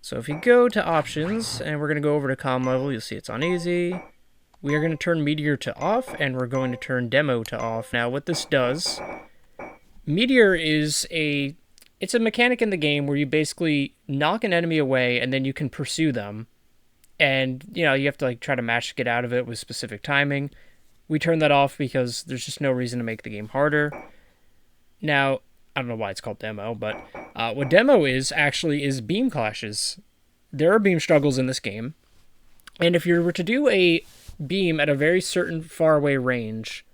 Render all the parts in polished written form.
So if you go to options, and we're going to go over to comm level, you'll see it's on easy. We are going to turn Meteor to off, and we're going to turn Demo to off. Now what this does, Meteor is it's a mechanic in the game where you basically knock an enemy away, and then you can pursue them. And, you have to try to match to get out of it with specific timing. We turn that off because there's just no reason to make the game harder. Now, I don't know why it's called Demo, but what Demo actually is beam clashes. There are beam struggles in this game, and if you were to do a beam at a very certain far away range,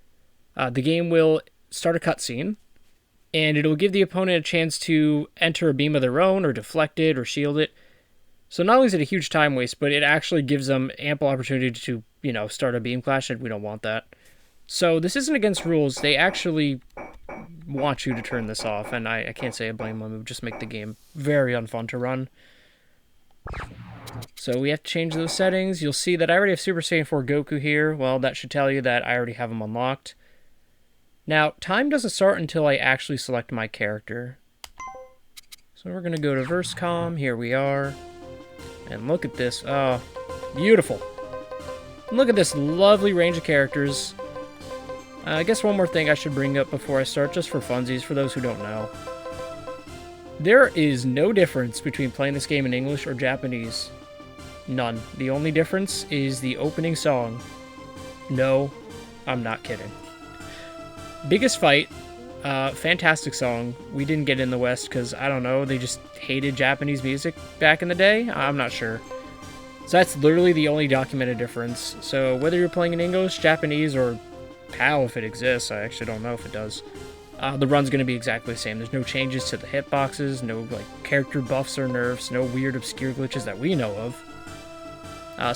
the game will start a cutscene, and it'll give the opponent a chance to enter a beam of their own, or deflect it, or shield it. So not only is it a huge time waste, but it actually gives them ample opportunity to, start a beam clash, and we don't want that. So this isn't against rules. They actually want you to turn this off, and I can't say I blame them. It would just make the game very unfun to run. So we have to change those settings. You'll see that I already have Super Saiyan 4 Goku here. Well, that should tell you that I already have him unlocked. Now, time doesn't start until I actually select my character. So we're going to go to Versecom. Here we are. And look at this. Oh, beautiful. Look at this lovely range of characters. I guess one more thing I should bring up before I start, just for funsies, for those who don't know. There is no difference between playing this game in English or Japanese. None. The only difference is the opening song. No, I'm not kidding. Biggest Fight, fantastic song. We didn't get it in the West because, I don't know, they just hated Japanese music back in the day? I'm not sure. So that's literally the only documented difference. So whether you're playing in English, Japanese, or PAL if it exists, I actually don't know if it does, the run's going to be exactly the same. There's no changes to the hitboxes, no character buffs or nerfs, no weird obscure glitches that we know of.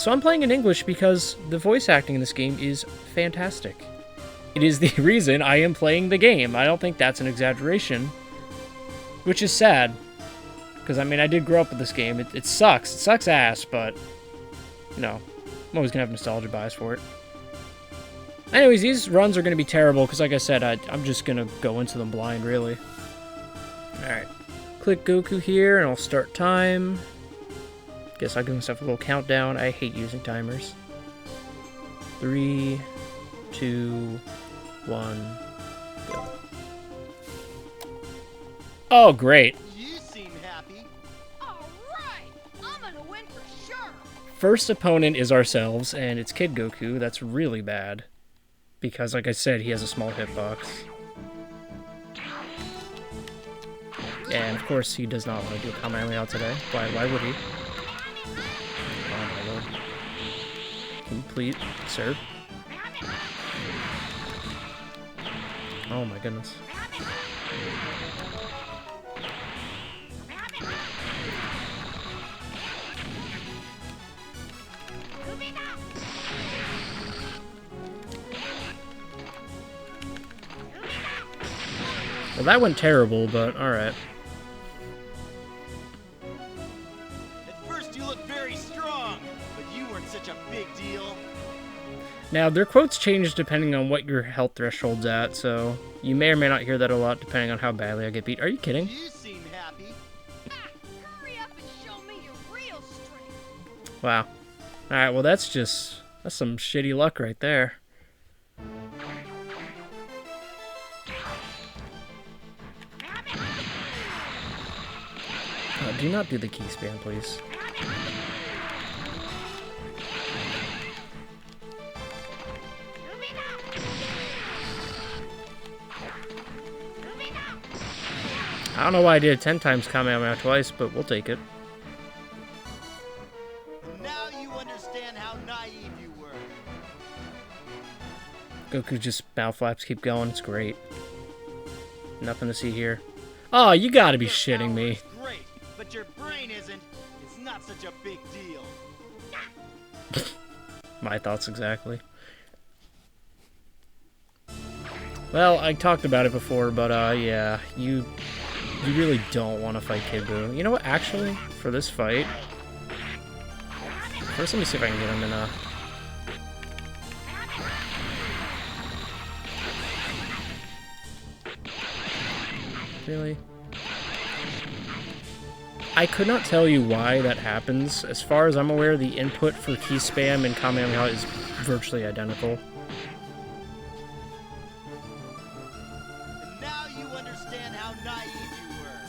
So I'm playing in English because the voice acting in this game is fantastic. It is the reason I am playing the game. I don't think that's an exaggeration, which is sad. Because, I did grow up with this game. It sucks. It sucks ass, but, I'm always going to have nostalgia bias for it. Anyways, these runs are going to be terrible because, like I said, I'm just going to go into them blind, really. Alright. Click Goku here, and I'll start time. Guess I'll give myself a little countdown. I hate using timers. 3, 2, 1, go. Oh, great. You seem happy. All right, I'm gonna win for sure. First opponent is ourselves, and it's Kid Goku. That's really bad. Because, like I said, he has a small hitbox. And, of course, he does not want to do a Kamehameha today. Why would he? Oh, my lord. Complete, sir. Oh, my goodness. Well, that went terrible, but alright. At first you looked very strong, but you weren't such a big deal. Now, their quotes change depending on what your health threshold's at, so you may or may not hear that a lot depending on how badly I get beat. Are you kidding? You seem happy. Hurry up and show me your real strength. Wow. Alright, well that's some shitty luck right there. Do not do the key spam, please. I don't know why I did it 10 times Kamehameha twice, but we'll take it. Now you understand how naive you were. Goku just mouth flaps, keep going, it's great. Nothing to see here. Oh, you gotta be shitting me. Your power is great, but your brain isn't. It's not such a big deal. My thoughts exactly. Well, I talked about it before, but yeah, you really don't want to fight Kid Buu. You know what, actually, for this fight, first let me see if I can get him in a... Really? I could not tell you why that happens. As far as I'm aware, the input for key spam and Kamehameha is virtually identical. And now you understand how naive you were.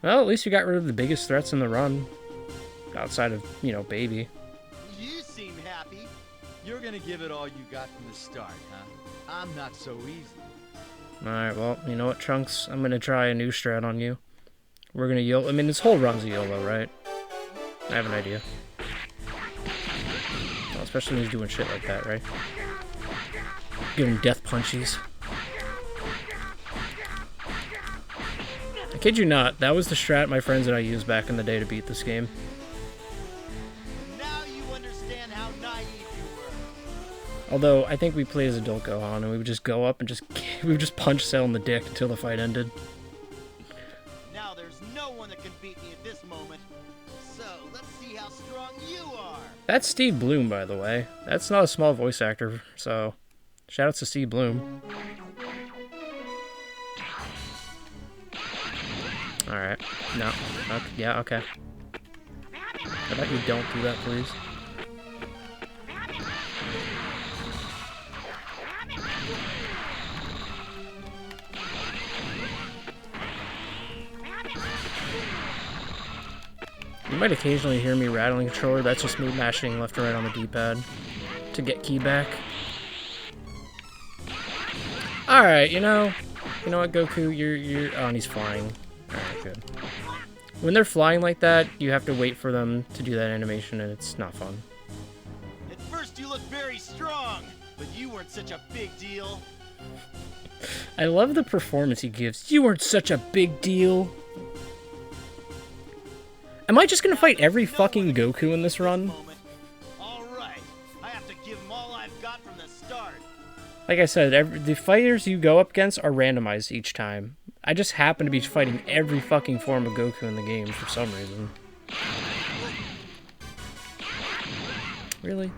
Well, at least you got rid of the biggest threats in the run. Outside of, you know, Baby. You seem happy. You're gonna give it all you got from the start, huh? I'm not so easy. Alright, well, you know what, Trunks? I'm gonna try a new strat on you. We're gonna YOLO. I mean, this whole run's a YOLO, right? I have an idea. Well, especially when he's doing shit like that, right? Give him death punches. I kid you not, that was the strat my friends and I used back in the day to beat this game. Now you understand how naive you were. Although, I think we played as adult Gohan, and we would just go up and we would just punch Cell in the dick until the fight ended. Now there's no one that can beat me at this moment. So, let's see how strong you are. That's Steve Bloom, by the way. That's not a small voice actor, so shoutouts to Steve Bloom. Alright. No. Okay. Yeah, okay. How about you don't do that, please? You might occasionally hear me rattling the controller. That's just me mashing left and right on the D-pad to get key back. Alright, you know what, Goku? You're... Oh, and he's flying. Alright, good. When they're flying like that, you have to wait for them to do that animation, and it's not fun. At first you look very strong, but you weren't such a big deal. I love the performance he gives. You weren't such a big deal. Am I just gonna fight every fucking Goku in this run? Alright, I have to give him all I've got from the start. Like I said, the fighters you go up against are randomized each time. I just happen to be fighting every fucking form of Goku in the game for some reason. Really?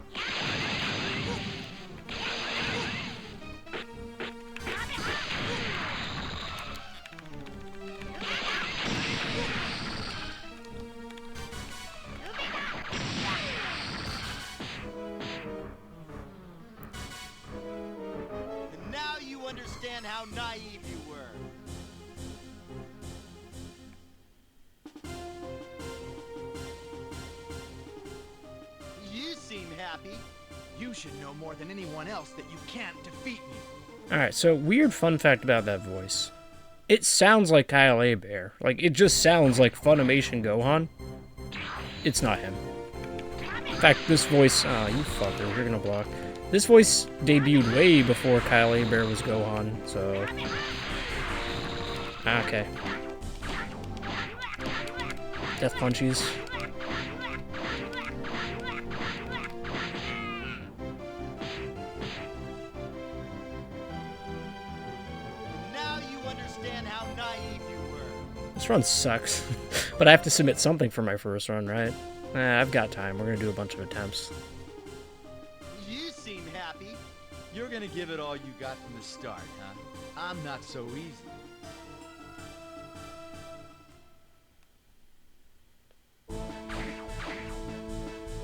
And now you understand how naive you were. You seem happy. You should know more than anyone else that you can't defeat me. Alright, so weird fun fact about that voice. It sounds like Kyle Bear. Like, it just sounds like Funimation Gohan. It's not him. In fact, this voice... Oh, you fucker, you're gonna block. This voice debuted way before Kyle Bear was Gohan, so... Okay. Death punches. Now you understand how naive you were. This run sucks. But I have to submit something for my first run, right? I've got time. We're gonna do a bunch of attempts. You seem happy. You're gonna give it all you got from the start, huh? I'm not so easy.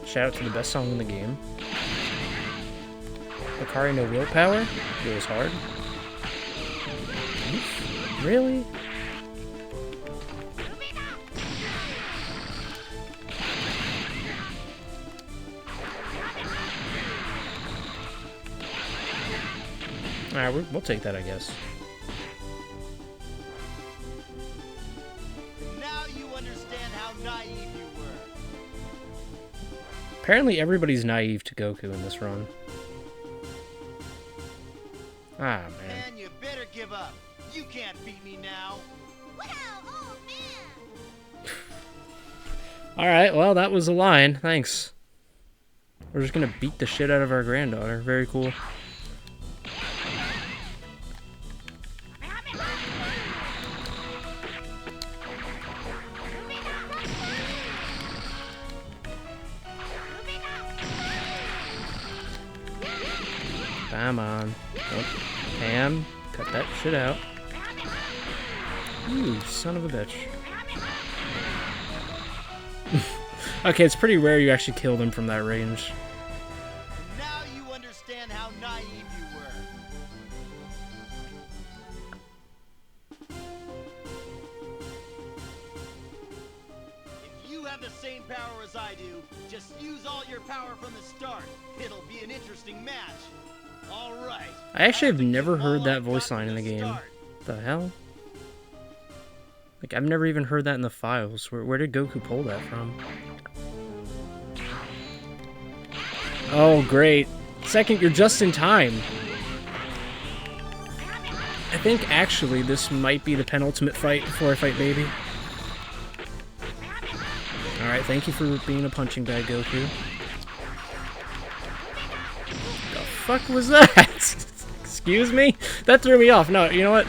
Shout out to the best song in the game. Akari no Willpower goes hard. Really? Alright, we'll take that, I guess. Now you understand how naive you were. Apparently everybody's naive to Goku in this run. Ah, man. Man, you better give up. You can't beat me now. Wow, oh man! Alright, well, that was a line. Thanks. We're just gonna beat the shit out of our granddaughter. Very cool. Come on. Oh, Pam, cut that shit out. You son of a bitch. Okay, it's pretty rare you actually kill them from that range. Now you understand how naive you were. If you have the same power as I do, just use all your power from the start. It'll be an interesting match. All right. I actually have never heard that I've voice got line in the from game. start. The hell? Like, I've never even heard that in the files. Where did Goku pull that from? Oh, great. Second, you're just in time. I think, actually, this might be the penultimate fight before I fight Baby. Alright, thank you for being a punching bag, Goku. The fuck was that? Excuse me? That threw me off. No, you know what?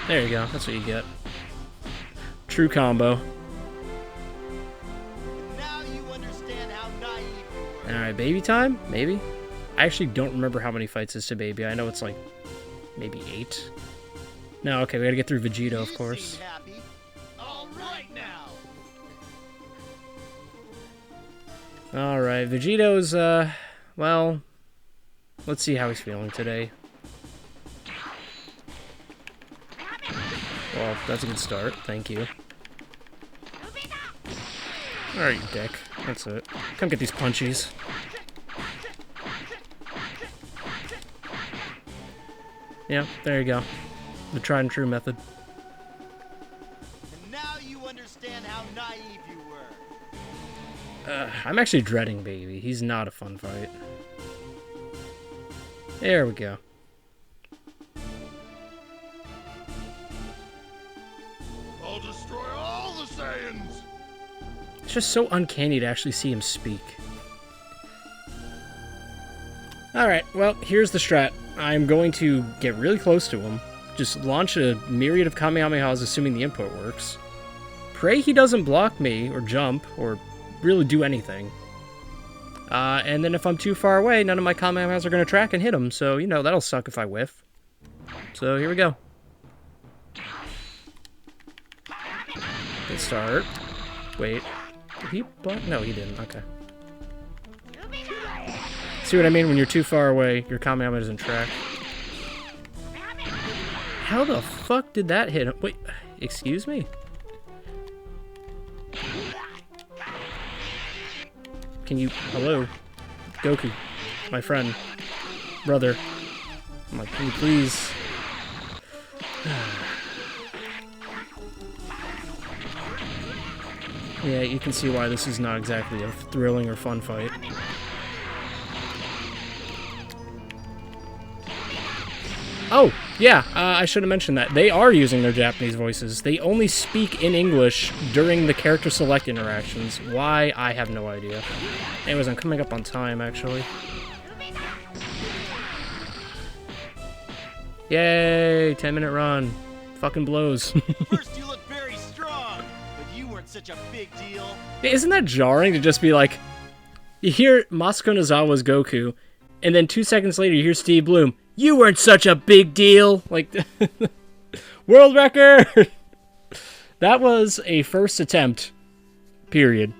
There you go. That's what you get. True combo. Now you understand how naive you were. Alright, Baby time? Maybe? I actually don't remember how many fights is to Baby. I know it's like maybe 8. No, okay, we gotta get through Vegeta, of You course. seem happy. All right now. Alright, Vegito's, well, let's see how he's feeling today. Well, that's a good start. Thank you. Alright, you dick. That's it. Come get these punchies. Yeah, there you go. The tried and true method. And now you understand how naive you were. I'm actually dreading Baby. He's not a fun fight. There we go. I'll destroy all the Saiyans! It's just so uncanny to actually see him speak. Alright, well, here's the strat. I'm going to get really close to him, just launch a myriad of Kamehamehas assuming the input works. Pray he doesn't block me, or jump, or really do anything. And then if I'm too far away, none of my Kamehamehas are going to track and hit him, so, you know, that'll suck if I whiff. So, here we go. Good start. Wait. Did he block? No, he didn't. Okay. See what I mean? When you're too far away, your Kamehameha doesn't track. How the fuck did that hit him? Wait, excuse me? Can you... Hello? Goku. My friend. Brother. I'm like, can you please... Yeah, you can see why this is not exactly a thrilling or fun fight. Oh, yeah, I should have mentioned that. They are using their Japanese voices. They only speak in English during the character select interactions. Why? I have no idea. Anyways, I'm coming up on time, actually. Yay! 10-minute run. Fucking blows. First, you look very strong, but you weren't such a big deal. Isn't that jarring to just be like... You hear Masako Nozawa's Goku, and then 2 seconds later you hear Steve Bloom. You weren't such a big deal! Like, world record! That was a first attempt. Period.